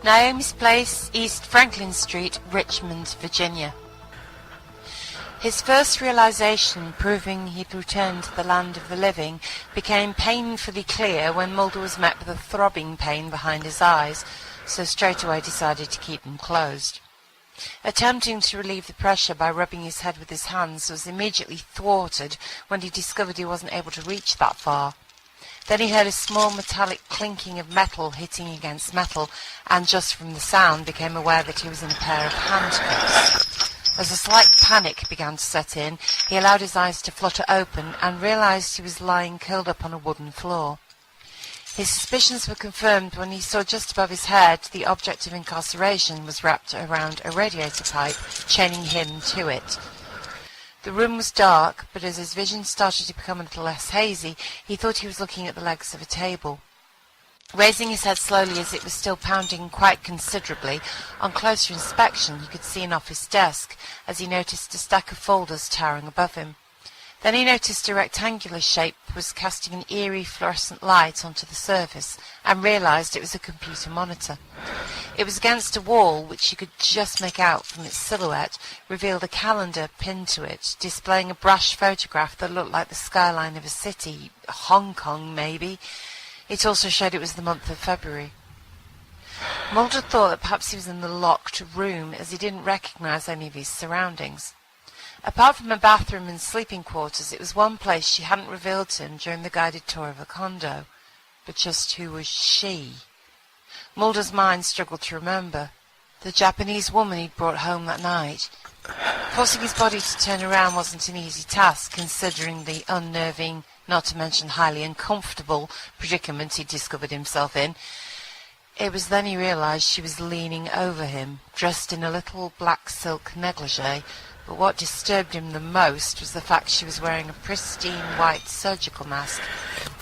Naomi's place, East Franklin Street, Richmond, Virginia. His first realization, proving he'd returned to the land of the living, became painfully clear when Mulder was met with a throbbing pain behind his eyes, so straight away decided to keep them closed. Attempting to relieve the pressure by rubbing his head with his hands was immediately thwarted when he discovered he wasn't able to reach that far. Then he heard a small metallic clinking of metal hitting against metal, and just from the sound became aware that he was in a pair of handcuffs. As a slight panic began to set in, he allowed his eyes to flutter open and realized he was lying curled up on a wooden floor. His suspicions were confirmed when he saw just above his head the object of incarceration was wrapped around a radiator pipe, chaining him to it. The room was dark, but as his vision started to become a little less hazy, he thought he was looking at the legs of a table. Raising his head slowly as it was still pounding quite considerably, on closer inspection he could see an office desk, as he noticed a stack of folders towering above him. Then he noticed a rectangular shape was casting an eerie fluorescent light onto the surface, and realized it was a computer monitor. It was against a wall, which you could just make out from its silhouette, revealed a calendar pinned to it, displaying a brash photograph that looked like the skyline of a city, Hong Kong maybe. It also showed it was the month of February. Mulder thought that perhaps he was in the locked room, as he didn't recognize any of his surroundings. Apart from a bathroom and sleeping quarters, it was one place she hadn't revealed to him during the guided tour of a condo. But just who was she? Mulder's mind struggled to remember. The Japanese woman he'd brought home that night. Forcing his body to turn around wasn't an easy task, considering the unnerving, not to mention highly uncomfortable, predicament he'd discovered himself in. It was then he realized she was leaning over him, dressed in a little black silk negligee, but what disturbed him the most was the fact she was wearing a pristine white surgical mask.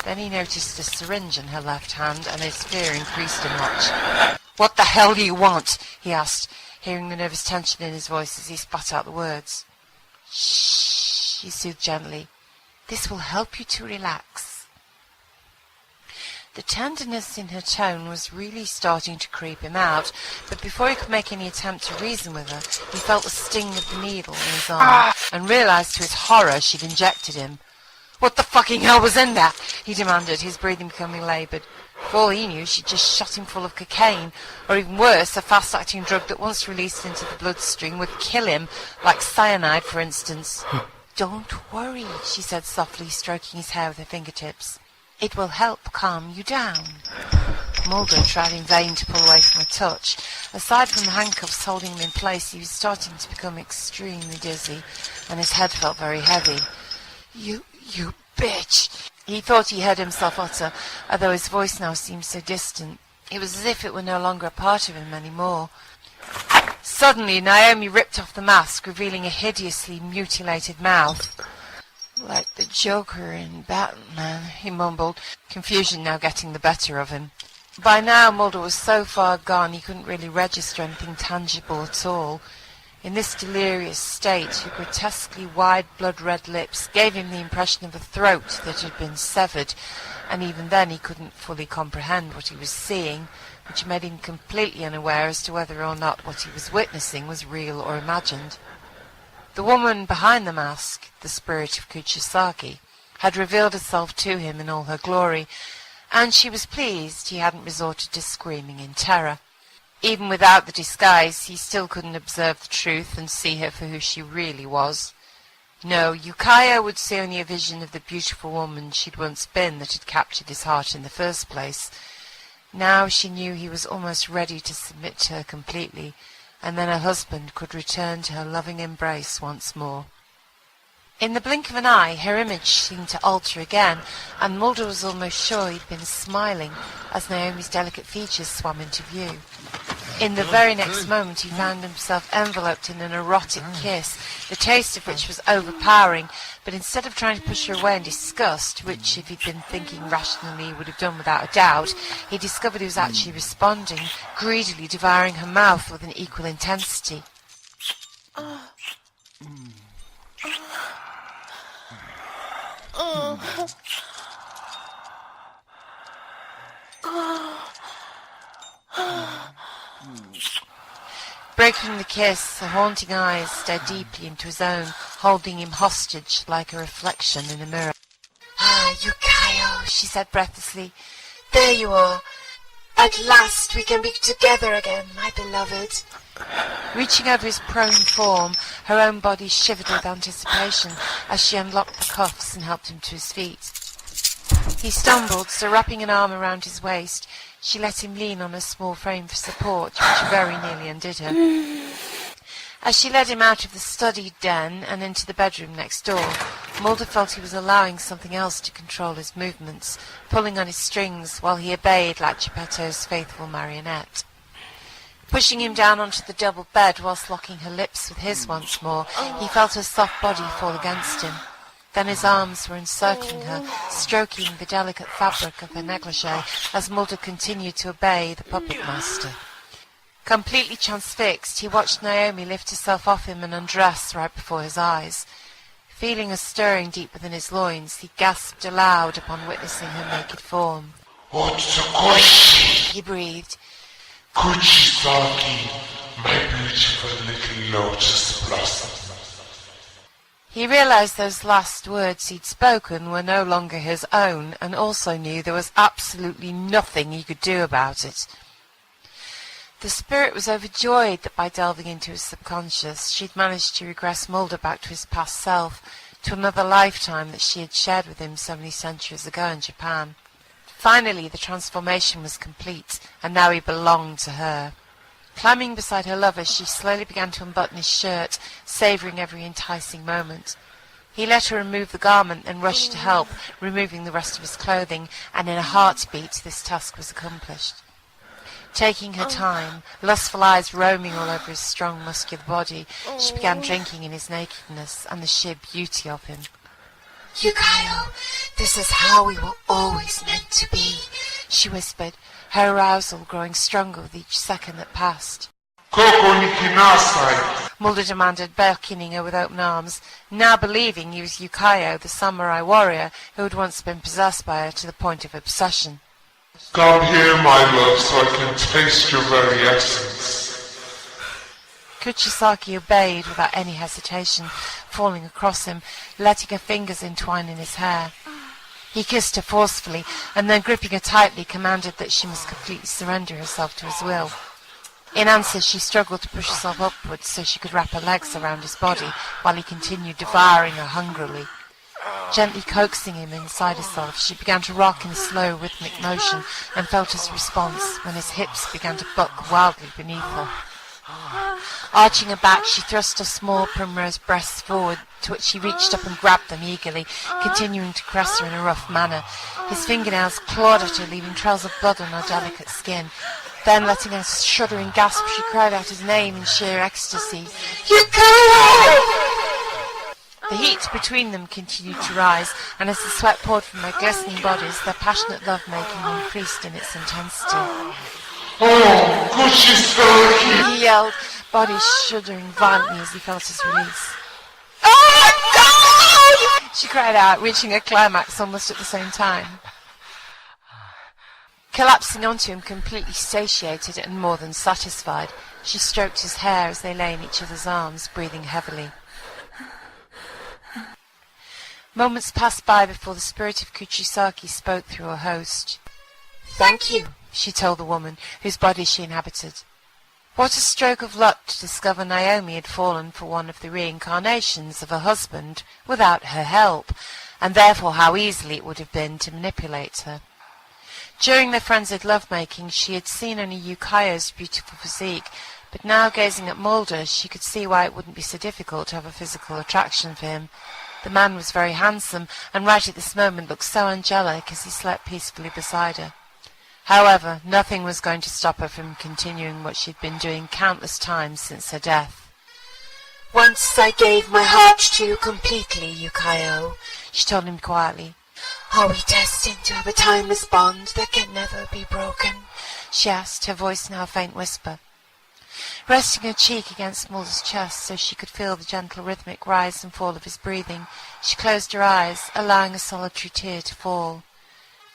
Then he noticed a syringe in her left hand, and his fear increased a notch. "What the hell do you want?" he asked, hearing the nervous tension in his voice as he spat out the words. "Shh," she soothed gently. "This will help you to relax." The tenderness in her tone was really starting to creep him out, but before he could make any attempt to reason with her, he felt the sting of the needle in his arm, and realized to his horror she'd injected him. "What the fucking hell was in that?" he demanded, his breathing becoming laboured. For all he knew, she'd just shot him full of cocaine, or even worse, a fast-acting drug that once released into the bloodstream would kill him, like cyanide, for instance. "Don't worry," she said softly, stroking his hair with her fingertips. "It will help calm you down." Mulder tried in vain to pull away from her touch. Aside from the handcuffs holding him in place, he was starting to become extremely dizzy, and his head felt very heavy. You bitch," he thought he heard himself utter, although his voice now seemed so distant. It was as if it were no longer a part of him any more. Suddenly, Naomi ripped off the mask, revealing a hideously mutilated mouth. "Like the Joker in Batman," he mumbled, confusion now getting the better of him. By now Mulder was so far gone he couldn't really register anything tangible at all. In this delirious state, her grotesquely wide blood-red lips gave him the impression of a throat that had been severed, and even then he couldn't fully comprehend what he was seeing, which made him completely unaware as to whether or not what he was witnessing was real or imagined. The woman behind the mask, the spirit of Kuchisaki, had revealed herself to him in all her glory, and she was pleased he hadn't resorted to screaming in terror. Even without the disguise, he still couldn't observe the truth and see her for who she really was. No, Ukiah would see only a vision of the beautiful woman she'd once been that had captured his heart in the first place. Now she knew he was almost ready to submit to her completely, and then her husband could return to her loving embrace once more. In the blink of an eye, her image seemed to alter again, and Mulder was almost sure he'd been smiling as Naomi's delicate features swam into view. In the very next moment he found himself enveloped in an erotic kiss, the taste of which was overpowering, but instead of trying to push her away in disgust, which if he'd been thinking rationally he would have done without a doubt, he discovered he was actually responding, greedily devouring her mouth with an equal intensity. Breaking the kiss, her haunting eyes stared deeply into his own, holding him hostage like a reflection in a mirror. "Ah, Yukayo," she said breathlessly. "There you are. At last we can be together again, my beloved." Reaching over his prone form, her own body shivered with anticipation as she unlocked the cuffs and helped him to his feet. He stumbled, so wrapping an arm around his waist, she let him lean on a small frame for support, which very nearly undid her. As she led him out of the study den and into the bedroom next door, Mulder felt he was allowing something else to control his movements, pulling on his strings while he obeyed like Geppetto's faithful marionette. Pushing him down onto the double bed whilst locking her lips with his once more, he felt her soft body fall against him. Then his arms were encircling her, stroking the delicate fabric of her negligee as Mulder continued to obey the puppet master. Completely transfixed, he watched Naomi lift herself off him and undress right before his eyes. Feeling a stirring deep within his loins, he gasped aloud upon witnessing her naked form. "Otsukoshi," He breathed. "Kuchisaki, my beautiful little lotus blossom." He realized those last words he'd spoken were no longer his own, and also knew there was absolutely nothing he could do about it. The spirit was overjoyed that by delving into his subconscious, she'd managed to regress Mulder back to his past self, to another lifetime that she had shared with him so many centuries ago in Japan. Finally, the transformation was complete, and now he belonged to her. Climbing beside her lover, she slowly began to unbutton his shirt, savouring every enticing moment. He let her remove the garment, then rushed to help, removing the rest of his clothing, and in a heartbeat this task was accomplished. Taking her time, lustful eyes roaming all over his strong, muscular body, she began drinking in his nakedness and the sheer beauty of him. "Yukayo, this is how we were always meant to be," she whispered, her arousal growing stronger with each second that passed. "Koko ni kinasai," Mulder demanded, beckoning her with open arms, now believing he was Yukayo, the samurai warrior who had once been possessed by her to the point of obsession. "Come here, my love, so I can taste your very essence." Kuchisaki obeyed without any hesitation, falling across him, letting her fingers entwine in his hair. He kissed her forcefully, and then gripping her tightly, commanded that she must completely surrender herself to his will. In answer, she struggled to push herself upwards so she could wrap her legs around his body, while he continued devouring her hungrily. Gently coaxing him inside herself, she began to rock in a slow, rhythmic motion, and felt his response when his hips began to buck wildly beneath her. Arching her back, she thrust her small primrose breasts forward, to which he reached up and grabbed them eagerly, continuing to caress her in a rough manner. His fingernails clawed at her, leaving trails of blood on her delicate skin. Then, letting out a shuddering gasp, she cried out his name in sheer ecstasy. "Yukayo!" The heat between them continued to rise, and as the sweat poured from their glistening bodies, their passionate love-making increased in its intensity. "Oh, Kuchisaki!" He yelled, body shuddering violently as he felt his release. "Oh, God!" she cried out, reaching a climax almost at the same time. Collapsing onto him, completely satiated and more than satisfied, she stroked his hair as they lay in each other's arms, breathing heavily. Moments passed by before the spirit of Kuchisaki spoke through her host. "Thank you," she told the woman, whose body she inhabited. What a stroke of luck to discover Naomi had fallen for one of the reincarnations of her husband without her help, and therefore how easily it would have been to manipulate her. During their frenzied love-making, she had seen only Yukayo's beautiful physique, but now gazing at Mulder, she could see why it wouldn't be so difficult to have a physical attraction for him. The man was very handsome, and right at this moment looked so angelic as he slept peacefully beside her. However, nothing was going to stop her from continuing what she'd been doing countless times since her death. "Once I gave my heart to you completely, Yukayo," she told him quietly. "Are we destined to have a timeless bond that can never be broken?" she asked, her voice now a faint whisper. Resting her cheek against Mulder's chest so she could feel the gentle rhythmic rise and fall of his breathing, she closed her eyes, allowing a solitary tear to fall.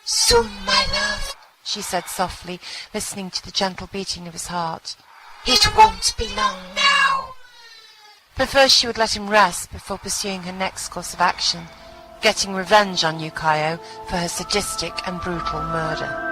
"Soon, my love," she said softly, listening to the gentle beating of his heart. It won't be long now. But first she would let him rest before pursuing her next course of action, getting revenge on Yukayo for her sadistic and brutal murder.